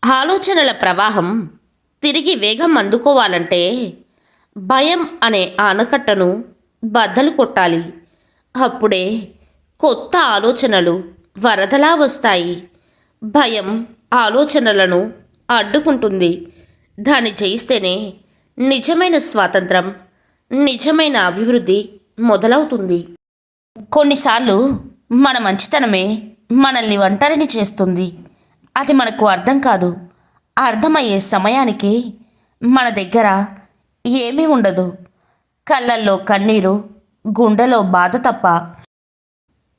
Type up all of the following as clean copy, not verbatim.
ఆలోచనల ప్రవాహం తిరిగి వేగం అందుకోవాలంటే భయం అనే ఆనకట్టను బద్దలు కొట్టాలి. అప్పుడే కొత్త ఆలోచనలు వరదలా వస్తాయి. భయం ఆలోచనలను అడ్డుకుంటుంది. దాన్ని జయిస్తేనే నిజమైన స్వాతంత్రం, నిజమైన అభివృద్ధి మొదలవుతుంది. కొన్నిసార్లు మన మంచితనమే మనల్ని ఒంటరిని చేస్తుంది. అది మనకు అర్థం కాదు. అర్థమయ్యే సమయానికి మన దగ్గర ఏమీ ఉండదు. కళ్ళల్లో కన్నీరు, గుండెలో బాధ తప్ప.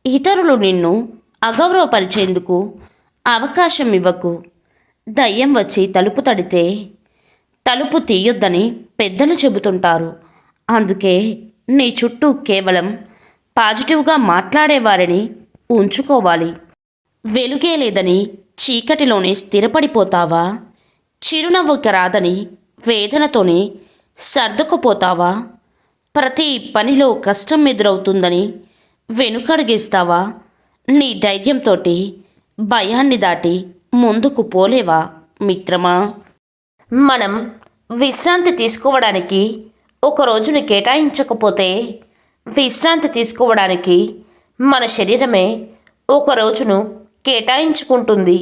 ఇతరులు నిన్ను అగౌరవపరిచేందుకు అవకాశం ఇవ్వకు. దయ్యం వచ్చి తలుపు తడితే తలుపు తీయొద్దని పెద్దలు చెబుతుంటారు. అందుకే నీ చుట్టూ కేవలం పాజిటివ్గా మాట్లాడేవారిని ఉంచుకోవాలి. వెలుగే లేదని చీకటిలోనే స్థిరపడిపోతావా? చిరునవ్వుకి రాదని వేదనతోనే సర్దుకుపోతావా? ప్రతి పనిలో కష్టం ఎదురవుతుందని వెనుకడుగేస్తావా? నీ ధైర్యంతో భయాన్ని దాటి ముందుకు పోలేవా మిత్రమా? మనం విశ్రాంతి తీసుకోవడానికి ఒక రోజును కేటాయించకపోతే విశ్రాంతి తీసుకోవడానికి మన శరీరమే ఒక రోజును కేటాయించుకుంటుంది.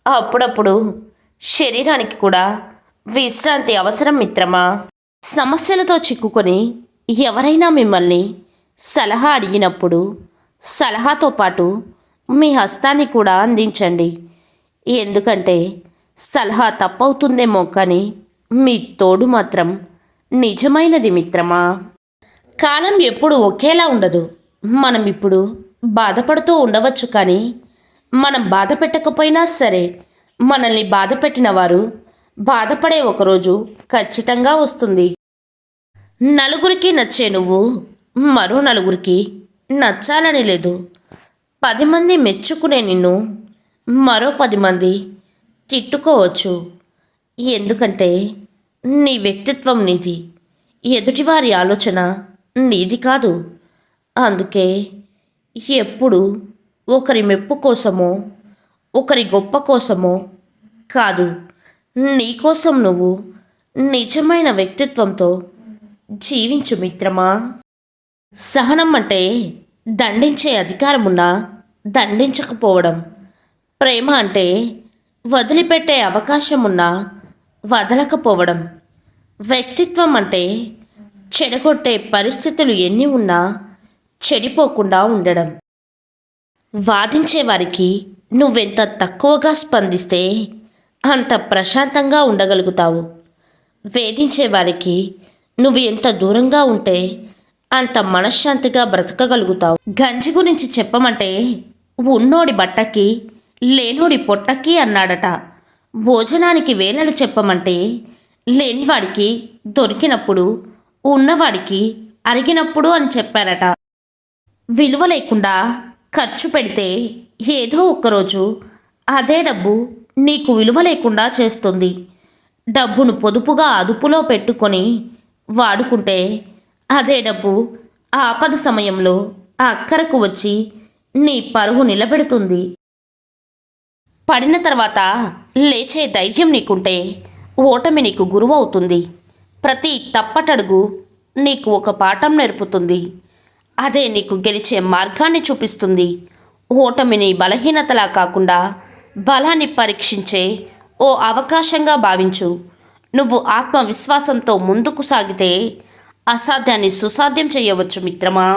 అప్పుడప్పుడు శరీరానికి కూడా విశ్రాంతి అవసరం మిత్రమా. సమస్యలతో చిక్కుకొని ఎవరైనా మిమ్మల్ని సలహా అడిగినప్పుడు సలహాతో పాటు మీ హస్తాన్ని కూడా అందించండి. ఎందుకంటే సలహా తప్పవుతుందేమో కానీ మీ తోడు మాత్రం నిజమైనది మిత్రమా. కాలం ఎప్పుడు ఒకేలా ఉండదు. మనం ఇప్పుడు బాధపడుతూ ఉండవచ్చు, కానీ మనం బాధ పెట్టకపోయినా సరే మనల్ని బాధ పెట్టిన వారు బాధపడే ఒకరోజు ఖచ్చితంగా వస్తుంది. నలుగురికి నచ్చే నువ్వు మరో నలుగురికి నచ్చాలని లేదు. 10 మంది మెచ్చుకునే నిన్ను మరో 10 మంది తిట్టుకోవచ్చు. ఎందుకంటే నీ వ్యక్తిత్వం నీది, ఎదుటివారి ఆలోచన నీది కాదు. అందుకే ఎప్పుడు ఒకరి మెప్పు కోసమో ఒకరి గొప్ప కోసమో కాదు, నీకోసం నువ్వు నిజమైన వ్యక్తిత్వంతో జీవించు మిత్రమా. సహనం అంటే దండించే అధికారమున్నా దండించకపోవడం. ప్రేమ అంటే వదిలిపెట్టే అవకాశమున్నా వదలకపోవడం. వ్యక్తిత్వం అంటే చెడగొట్టే పరిస్థితులు ఎన్ని ఉన్నా చెడిపోకుండా ఉండడం. వాదించేవారికి నువ్వెంత తక్కువగా స్పందిస్తే అంత ప్రశాంతంగా ఉండగలుగుతావు. వేధించేవారికి నువ్వు ఎంత దూరంగా ఉంటే అంత మనశ్శాంతిగా బ్రతకగలుగుతావు. గంజి గురించి చెప్పమంటే ఉన్నోడి బట్టకి లేనోడి పొట్టకి అన్నాడట. భోజనానికి వేళలు చెప్పమంటే లేనివాడికి దొరికినప్పుడు, ఉన్నవాడికి అరిగినప్పుడు అని చెప్పారట. విలువ లేకుండా ఖర్చు పెడితే ఏదో ఒక్కరోజు అదే డబ్బు నీకు విలువ లేకుండా చేస్తుంది. డబ్బును పొదుపుగా అదుపులో పెట్టుకొని వాడుకుంటే అదే డబ్బు ఆపద సమయంలో అక్కరకు వచ్చి నీ పరువు నిలబెడుతుంది. పడిన తర్వాత లేచే ధైర్యం నీకుంటే ఓటమి నీకు గురువు అవుతుంది. ప్రతి తప్పటడుగు నీకు ఒక పాఠం నేర్పుతుంది. అదే నీకు గెలిచే మార్గాన్ని చూపిస్తుంది. ఓటమిని బలహీనతలా కాకుండా బలాన్ని పరీక్షించే ఓ అవకాశంగా భావించు. నువ్వు ఆత్మవిశ్వాసంతో ముందుకు సాగితే అసాధ్యాన్ని సుసాధ్యం చేయవచ్చు మిత్రమా.